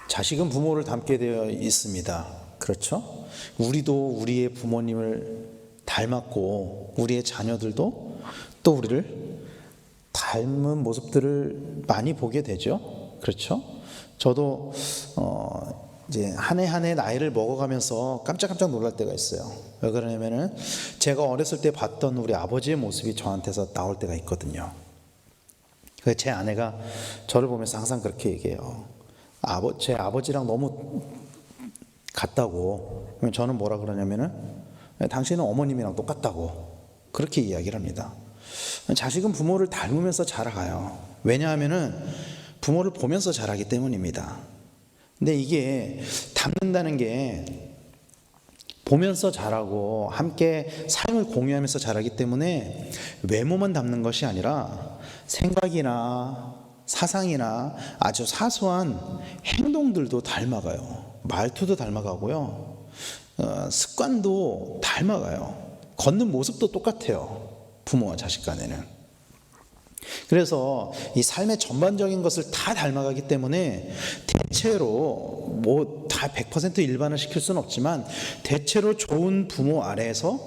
자식은 부모를 닮게 되어 있습니다. 그렇죠? 우리도 우리의 부모님을 닮았고 우리의 자녀들도 또 우리를 닮은 모습들을 많이 보게 되죠. 그렇죠? 저도 이제 한 해 한 해 나이를 먹어가면서 깜짝깜짝 놀랄 때가 있어요. 왜 그러냐면은 제가 어렸을 때 봤던 우리 아버지의 모습이 저한테서 나올 때가 있거든요. 제 아내가 저를 보면서 항상 그렇게 얘기해요. 제 아버지랑 너무 같다고. 저는 뭐라 그러냐면은 당신은 어머님이랑 똑같다고 그렇게 이야기를 합니다. 자식은 부모를 닮으면서 자라가요. 왜냐하면은 부모를 보면서 자라기 때문입니다. 근데 이게 닮는다는 게 보면서 자라고 함께 삶을 공유하면서 자라기 때문에 외모만 닮는 것이 아니라 생각이나 사상이나 아주 사소한 행동들도 닮아가요. 말투도 닮아가고요. 습관도 닮아가요. 걷는 모습도 똑같아요. 부모와 자식 간에는. 그래서 이 삶의 전반적인 것을 다 닮아가기 때문에 대체로 뭐 다 100% 일반화 시킬 수는 없지만 대체로 좋은 부모 아래에서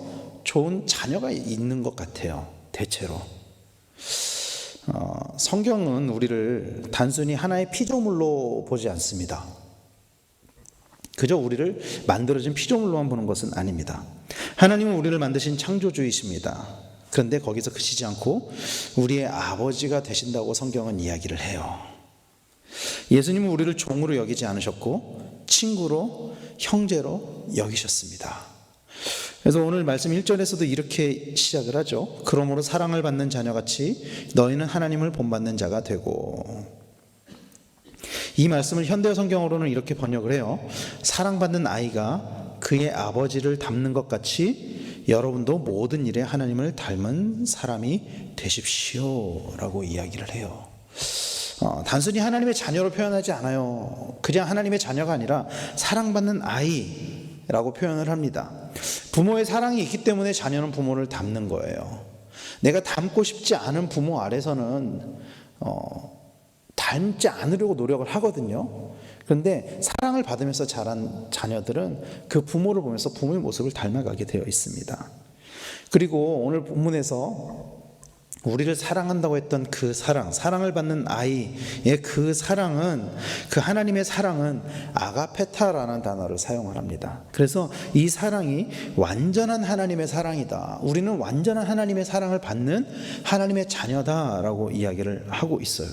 좋은 자녀가 있는 것 같아요. 대체로. 성경은 우리를 단순히 하나의 피조물로 보지 않습니다. 그저 우리를 만들어진 피조물로만 보는 것은 아닙니다. 하나님은 우리를 만드신 창조주이십니다. 그런데 거기서 그치지 않고 우리의 아버지가 되신다고 성경은 이야기를 해요. 예수님은 우리를 종으로 여기지 않으셨고 친구로, 형제로 여기셨습니다. 그래서 오늘 말씀 1절에서도 이렇게 시작을 하죠. 그러므로 사랑을 받는 자녀같이 너희는 하나님을 본받는 자가 되고. 이 말씀을 현대 성경으로는 이렇게 번역을 해요. 사랑받는 아이가 그의 아버지를 닮는 것 같이 여러분도 모든 일에 하나님을 닮은 사람이 되십시오 라고 이야기를 해요. 단순히 하나님의 자녀로 표현하지 않아요. 그냥 하나님의 자녀가 아니라 사랑받는 아이라고 표현을 합니다. 부모의 사랑이 있기 때문에 자녀는 부모를 닮는 거예요. 내가 닮고 싶지 않은 부모 아래서는 닮지 않으려고 노력을 하거든요. 그런데 사랑을 받으면서 자란 자녀들은 그 부모를 보면서 부모의 모습을 닮아가게 되어 있습니다. 그리고 오늘 본문에서 우리를 사랑한다고 했던 그 사랑을 받는 아이의 그 사랑은, 그 하나님의 사랑은 아가페타라는 단어를 사용을 합니다. 그래서 이 사랑이 완전한 하나님의 사랑이다. 우리는 완전한 하나님의 사랑을 받는 하나님의 자녀다라고 이야기를 하고 있어요.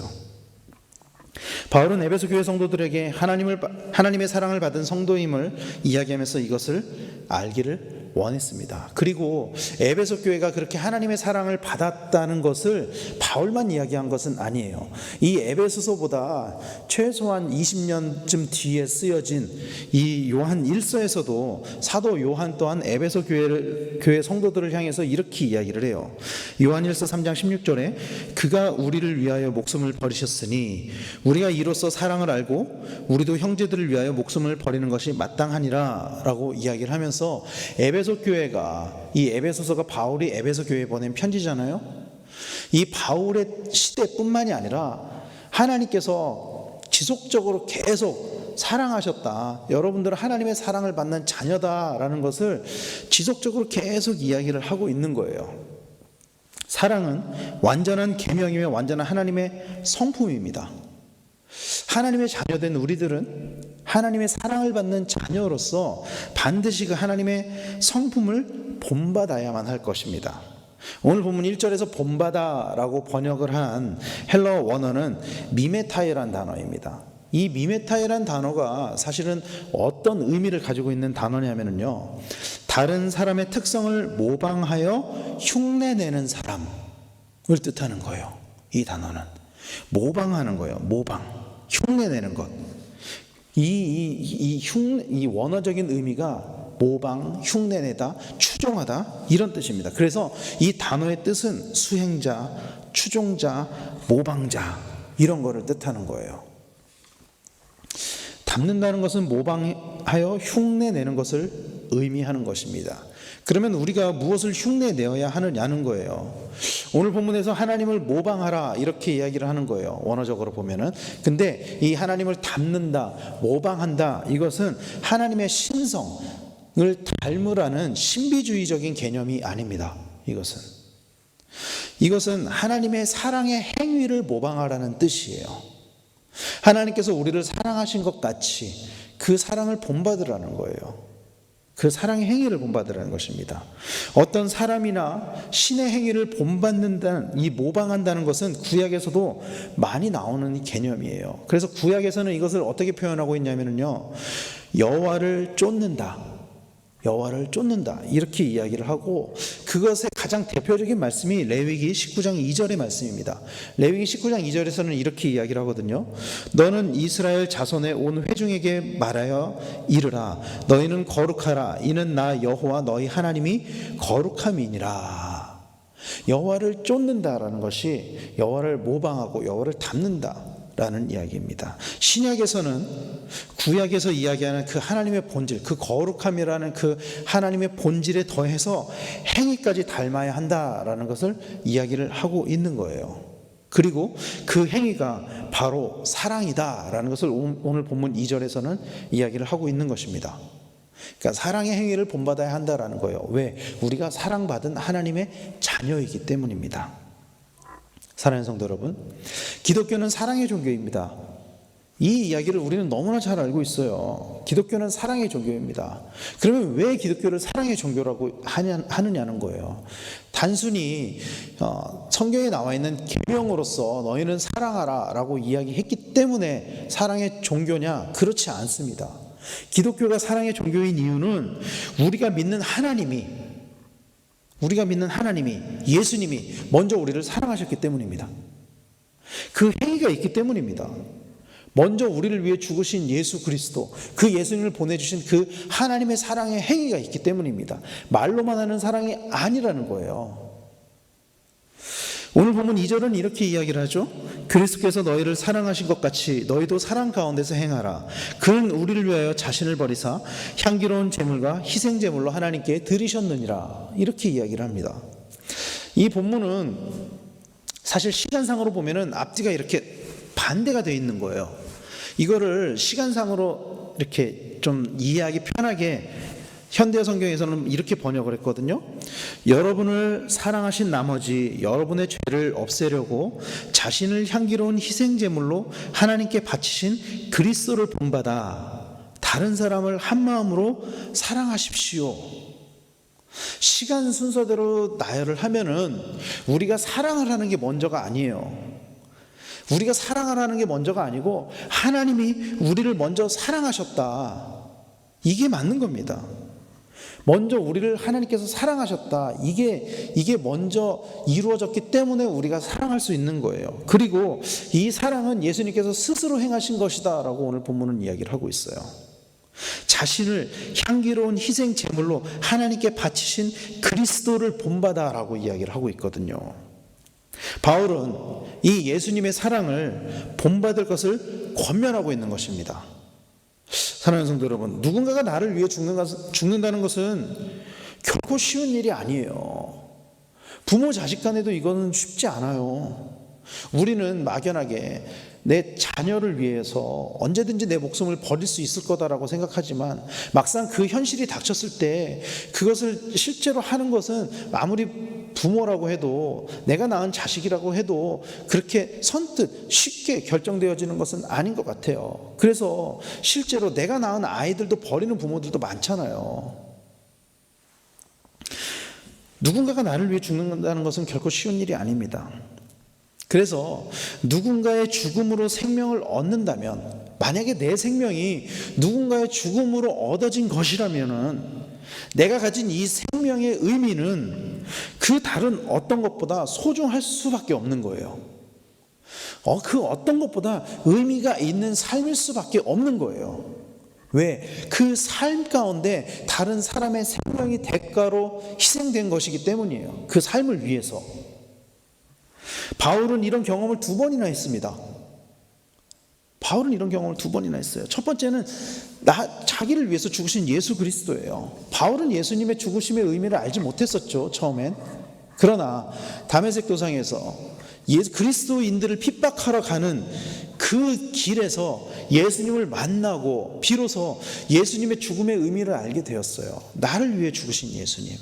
바울은 에베소 교회 성도들에게 하나님의 사랑을 받은 성도임을 이야기하면서 이것을 알기를 원했습니다. 그리고 에베소 교회가 그렇게 하나님의 사랑을 받았다는 것을 바울만 이야기한 것은 아니에요. 이 에베소서보다 최소한 20년쯤 뒤에 쓰여진 이 요한 1서에서도 사도 요한 또한 에베소 교회 성도들을 향해서 이렇게 이야기를 해요. 요한 1서 3장 16절에 그가 우리를 위하여 목숨을 버리셨으니 우리가 이로써 사랑을 알고 우리도 형제들을 위하여 목숨을 버리는 것이 마땅하니라 라고 이야기를 하면서 에베소 교회가, 이 에베소서가 바울이 에베소 교회에 보낸 편지잖아요. 이 바울의 시대뿐만이 아니라 하나님께서 지속적으로 계속 사랑하셨다, 여러분들은 하나님의 사랑을 받는 자녀다라는 것을 지속적으로 계속 이야기를 하고 있는 거예요. 사랑은 완전한 계명이며 완전한 하나님의 성품입니다. 하나님의 자녀된 우리들은 하나님의 사랑을 받는 자녀로서 반드시 그 하나님의 성품을 본받아야만 할 것입니다. 오늘 본문 1절에서 본받아라고 번역을 한 헬러 원어는 미메타이라는 단어입니다. 이 미메타이라는 단어가 사실은 어떤 의미를 가지고 있는 단어냐면요, 다른 사람의 특성을 모방하여 흉내내는 사람을 뜻하는 거예요. 이 단어는 모방하는 거예요. 모방, 흉내내는 것. 이 원어적인 의미가 모방, 흉내내다, 추종하다 이런 뜻입니다. 그래서 이 단어의 뜻은 수행자, 추종자, 모방자 이런 거를 뜻하는 거예요. 닮는다는 것은 모방하여 흉내내는 것을 의미하는 것입니다. 그러면 우리가 무엇을 흉내내어야 하느냐는 거예요. 오늘 본문에서 하나님을 모방하라 이렇게 이야기를 하는 거예요. 원어적으로 보면은. 근데 이 하나님을 닮는다, 모방한다, 이것은 하나님의 신성을 닮으라는 신비주의적인 개념이 아닙니다. 이것은 하나님의 사랑의 행위를 모방하라는 뜻이에요. 하나님께서 우리를 사랑하신 것 같이 그 사랑을 본받으라는 거예요. 그 사랑의 행위를 본받으라는 것입니다. 어떤 사람이나 신의 행위를 본받는다는, 이 모방한다는 것은 구약에서도 많이 나오는 개념이에요. 그래서 구약에서는 이것을 어떻게 표현하고 있냐면요, 여호와를 쫓는다 이렇게 이야기를 하고, 그것의 가장 대표적인 말씀이 레위기 19장 2절의 말씀입니다. 레위기 19장 2절에서는 이렇게 이야기를 하거든요. 너는 이스라엘 자손의 온 회중에게 말하여 이르라. 너희는 거룩하라. 이는 나 여호와 너희 하나님이 거룩함이니라. 여호와를 쫓는다라는 것이 여호와를 모방하고 여호와를 닮는다 라는 이야기입니다. 신약에서는 구약에서 이야기하는 그 하나님의 본질, 그 거룩함이라는 그 하나님의 본질에 더해서 행위까지 닮아야 한다라는 것을 이야기를 하고 있는 거예요. 그리고 그 행위가 바로 사랑이다라는 것을 오늘 본문 2절에서는 이야기를 하고 있는 것입니다. 그러니까 사랑의 행위를 본받아야 한다라는 거예요. 왜? 우리가 사랑받은 하나님의 자녀이기 때문입니다. 사랑하는 성도 여러분, 기독교는 사랑의 종교입니다. 이 이야기를 우리는 너무나 잘 알고 있어요. 기독교는 사랑의 종교입니다. 그러면 왜 기독교를 사랑의 종교라고 하느냐는 거예요. 단순히 성경에 나와 있는 계명으로서 너희는 사랑하라 라고 이야기했기 때문에 사랑의 종교냐? 그렇지 않습니다. 기독교가 사랑의 종교인 이유는 우리가 믿는 하나님이, 예수님이 먼저 우리를 사랑하셨기 때문입니다. 그 행위가 있기 때문입니다. 먼저 우리를 위해 죽으신 예수 그리스도, 그 예수님을 보내주신 그 하나님의 사랑의 행위가 있기 때문입니다. 말로만 하는 사랑이 아니라는 거예요. 오늘 보면 2절은 이렇게 이야기를 하죠. 그리스도께서 너희를 사랑하신 것 같이 너희도 사랑 가운데서 행하라. 그는 우리를 위하여 자신을 버리사 향기로운 제물과 희생 제물로 하나님께 드리셨느니라. 이렇게 이야기를 합니다. 이 본문은 사실 시간상으로 보면은 앞뒤가 이렇게 반대가 되어 있는 거예요. 이거를 시간상으로 이렇게 좀 이해하기 편하게 현대 성경에서는 이렇게 번역을 했거든요. 여러분을 사랑하신 나머지 여러분의 죄를 없애려고 자신을 향기로운 희생제물로 하나님께 바치신 그리스도를 본받아 다른 사람을 한 마음으로 사랑하십시오. 시간 순서대로 나열을 하면은 우리가 사랑을 하는 게 먼저가 아니에요. 우리가 사랑을 하는 게 먼저가 아니고 하나님이 우리를 먼저 사랑하셨다. 이게 맞는 겁니다. 먼저 우리를 하나님께서 사랑하셨다. 이게 먼저 이루어졌기 때문에 우리가 사랑할 수 있는 거예요. 그리고 이 사랑은 예수님께서 스스로 행하신 것이다 라고 오늘 본문은 이야기를 하고 있어요. 자신을 향기로운 희생 제물로 하나님께 바치신 그리스도를 본받아 라고 이야기를 하고 있거든요. 바울은 이 예수님의 사랑을 본받을 것을 권면하고 있는 것입니다. 사랑하는 성도 여러분, 누군가가 나를 위해 죽는다는 것은 결코 쉬운 일이 아니에요. 부모 자식 간에도 이거는 쉽지 않아요. 우리는 막연하게 내 자녀를 위해서 언제든지 내 목숨을 버릴 수 있을 거다라고 생각하지만 막상 그 현실이 닥쳤을 때 그것을 실제로 하는 것은 아무리 부모라고 해도 내가 낳은 자식이라고 해도 그렇게 선뜻 쉽게 결정되어지는 것은 아닌 것 같아요. 그래서 실제로 내가 낳은 아이들도 버리는 부모들도 많잖아요. 누군가가 나를 위해 죽는다는 것은 결코 쉬운 일이 아닙니다. 그래서 누군가의 죽음으로 생명을 얻는다면, 만약에 내 생명이 누군가의 죽음으로 얻어진 것이라면은 내가 가진 이 생명의 의미는 그 다른 어떤 것보다 소중할 수밖에 없는 거예요. 그 어떤 것보다 의미가 있는 삶일 수밖에 없는 거예요. 왜? 그 삶 가운데 다른 사람의 생명이 대가로 희생된 것이기 때문이에요. 그 삶을 위해서. 바울은 이런 경험을 2번이나 했습니다. 바울은 이런 경험을 2번이나 했어요. 첫 번째는 자기를 위해서 죽으신 예수 그리스도예요. 바울은 예수님의 죽으심의 의미를 알지 못했었죠, 처음엔. 그러나 다메섹 도상에서 그리스도인들을 핍박하러 가는 그 길에서 예수님을 만나고 비로소 예수님의 죽음의 의미를 알게 되었어요. 나를 위해 죽으신 예수님.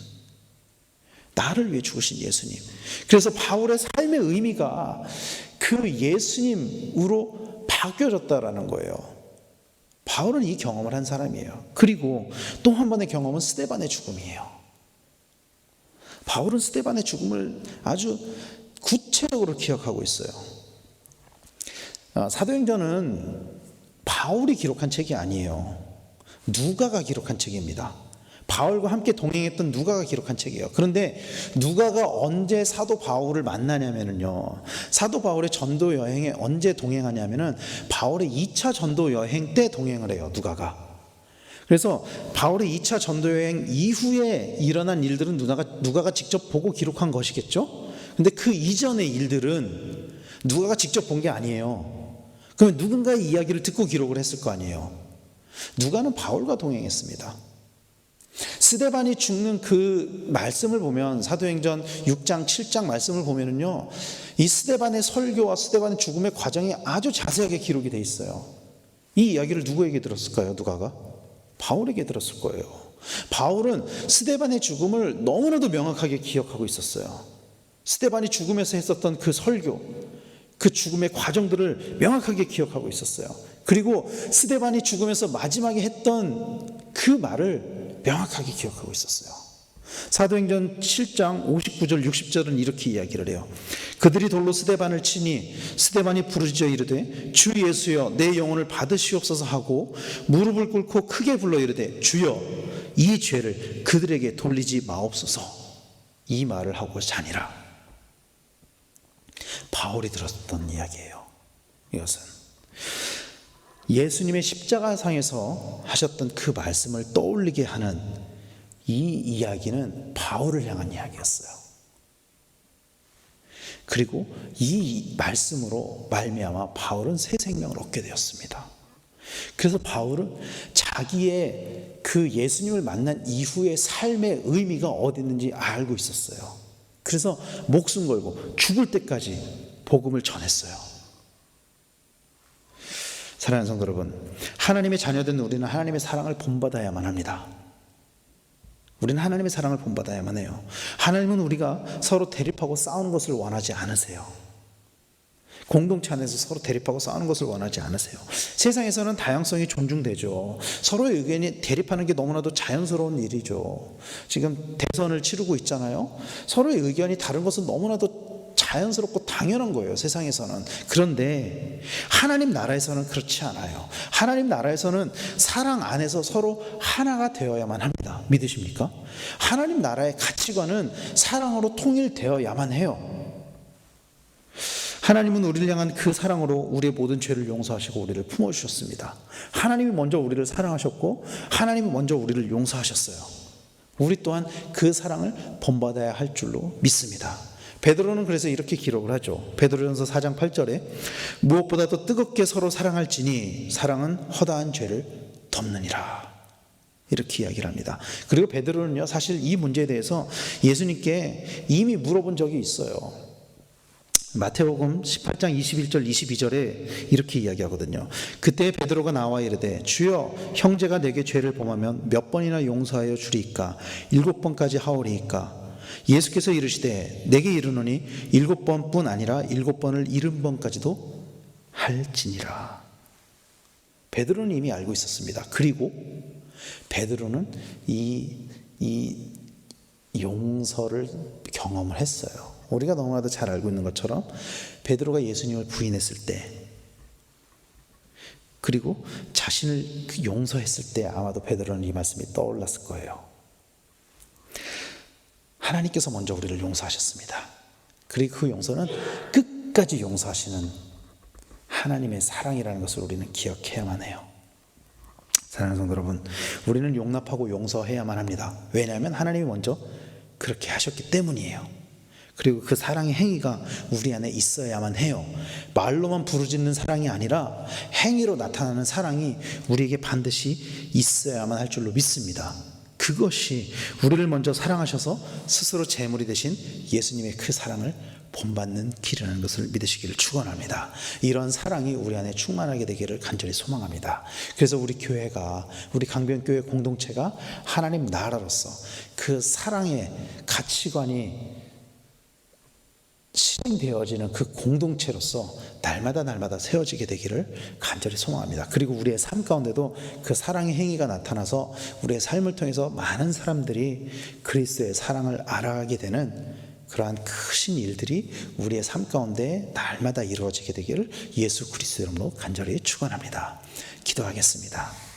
나를 위해 죽으신 예수님. 그래서 바울의 삶의 의미가 그 예수님으로 바뀌어졌다라는 거예요. 바울은 이 경험을 한 사람이에요. 그리고 또 한 번의 경험은 스데반의 죽음이에요. 바울은 스데반의 죽음을 아주 구체적으로 기억하고 있어요. 사도행전은 바울이 기록한 책이 아니에요. 누가가 기록한 책입니다. 바울과 함께 동행했던 누가가 기록한 책이에요. 그런데 누가가 언제 사도 바울을 만나냐면요, 사도 바울의 전도 여행에 언제 동행하냐면은 바울의 2차 전도 여행 때 동행을 해요, 누가가. 그래서 바울의 2차 전도 여행 이후에 일어난 일들은 누가가 직접 보고 기록한 것이겠죠. 근데 그 이전의 일들은 누가가 직접 본 게 아니에요. 그러면 누군가의 이야기를 듣고 기록을 했을 거 아니에요. 누가는 바울과 동행했습니다. 스데반이 죽는 그 말씀을 보면, 사도행전 6장 7장 말씀을 보면은요, 이 스데반의 설교와 스데반의 죽음의 과정이 아주 자세하게 기록이 돼 있어요. 이 이야기를 누구에게 들었을까요? 누가가? 바울에게 들었을 거예요. 바울은 스데반의 죽음을 너무나도 명확하게 기억하고 있었어요. 스데반이 죽음에서 했었던 그 설교, 그 죽음의 과정들을 명확하게 기억하고 있었어요. 그리고 스데반이 죽음에서 마지막에 했던 그 말을 명확하게 기억하고 있었어요. 사도행전 7장 59절 60절은 이렇게 이야기를 해요. 그들이 돌로 스데반을 치니 스데반이 부르짖어 이르되 주 예수여 내 영혼을 받으시옵소서 하고 무릎을 꿇고 크게 불러 이르되 주여 이 죄를 그들에게 돌리지 마옵소서. 이 말을 하고 자니라. 바울이 들었던 이야기예요. 이것은 예수님의 십자가상에서 하셨던 그 말씀을 떠올리게 하는 이 이야기는 바울을 향한 이야기였어요. 그리고 이 말씀으로 말미암아 바울은 새 생명을 얻게 되었습니다. 그래서 바울은 자기의 그 예수님을 만난 이후의 삶의 의미가 어디 있는지 알고 있었어요. 그래서 목숨 걸고 죽을 때까지 복음을 전했어요. 사랑하는 성도 여러분, 하나님의 자녀된 우리는 하나님의 사랑을 본받아야만 합니다. 우리는 하나님의 사랑을 본받아야만 해요. 하나님은 우리가 서로 대립하고 싸우는 것을 원하지 않으세요. 공동체 안에서 서로 대립하고 싸우는 것을 원하지 않으세요. 세상에서는 다양성이 존중되죠. 서로의 의견이 대립하는 게 너무나도 자연스러운 일이죠. 지금 대선을 치르고 있잖아요. 서로의 의견이 다른 것은 너무나도 자연스럽고 당연한 거예요, 세상에서는. 그런데 하나님 나라에서는 그렇지 않아요. 하나님 나라에서는 사랑 안에서 서로 하나가 되어야만 합니다. 믿으십니까? 하나님 나라의 가치관은 사랑으로 통일되어야만 해요. 하나님은 우리를 향한 그 사랑으로 우리의 모든 죄를 용서하시고 우리를 품어주셨습니다. 하나님이 먼저 우리를 사랑하셨고 하나님이 먼저 우리를 용서하셨어요. 우리 또한 그 사랑을 본받아야 할 줄로 믿습니다. 베드로는 그래서 이렇게 기록을 하죠. 베드로전서 4장 8절에 무엇보다도 뜨겁게 서로 사랑할지니 사랑은 허다한 죄를 덮느니라. 이렇게 이야기를 합니다. 그리고 베드로는요, 사실 이 문제에 대해서 예수님께 이미 물어본 적이 있어요. 마태복음 18장 21절 22절에 이렇게 이야기하거든요. 그때 베드로가 나와 이르되 주여 형제가 내게 죄를 범하면 몇 번이나 용서하여 주리이까 7번까지 하오리이까. 예수께서 이르시되 내게 이르노니 7번뿐 아니라 7번을 70번까지도 할지니라. 베드로는 이미 알고 있었습니다. 그리고 베드로는 이 용서를 경험을 했어요. 우리가 너무나도 잘 알고 있는 것처럼 베드로가 예수님을 부인했을 때, 그리고 자신을 용서했을 때 아마도 베드로는 이 말씀이 떠올랐을 거예요. 하나님께서 먼저 우리를 용서하셨습니다. 그리고 그 용서는 끝까지 용서하시는 하나님의 사랑이라는 것을 우리는 기억해야만 해요. 사랑하는 성도 여러분, 우리는 용납하고 용서해야만 합니다. 왜냐하면 하나님이 먼저 그렇게 하셨기 때문이에요. 그리고 그 사랑의 행위가 우리 안에 있어야만 해요. 말로만 부르짖는 사랑이 아니라 행위로 나타나는 사랑이 우리에게 반드시 있어야만 할 줄로 믿습니다. 그것이 우리를 먼저 사랑하셔서 스스로 제물이 되신 예수님의 그 사랑을 본받는 길이라는 것을 믿으시기를 축원합니다. 이런 사랑이 우리 안에 충만하게 되기를 간절히 소망합니다. 그래서 우리 교회가, 우리 강변교회 공동체가 하나님 나라로서 그 사랑의 가치관이 실행되어지는 그 공동체로서 날마다 세워지게 되기를 간절히 소망합니다. 그리고 우리의 삶 가운데도 그 사랑의 행위가 나타나서 우리의 삶을 통해서 많은 사람들이 그리스도의 사랑을 알아가게 되는 그러한 크신 일들이 우리의 삶 가운데 날마다 이루어지게 되기를 예수 그리스도 이름으로 간절히 축원합니다. 기도하겠습니다.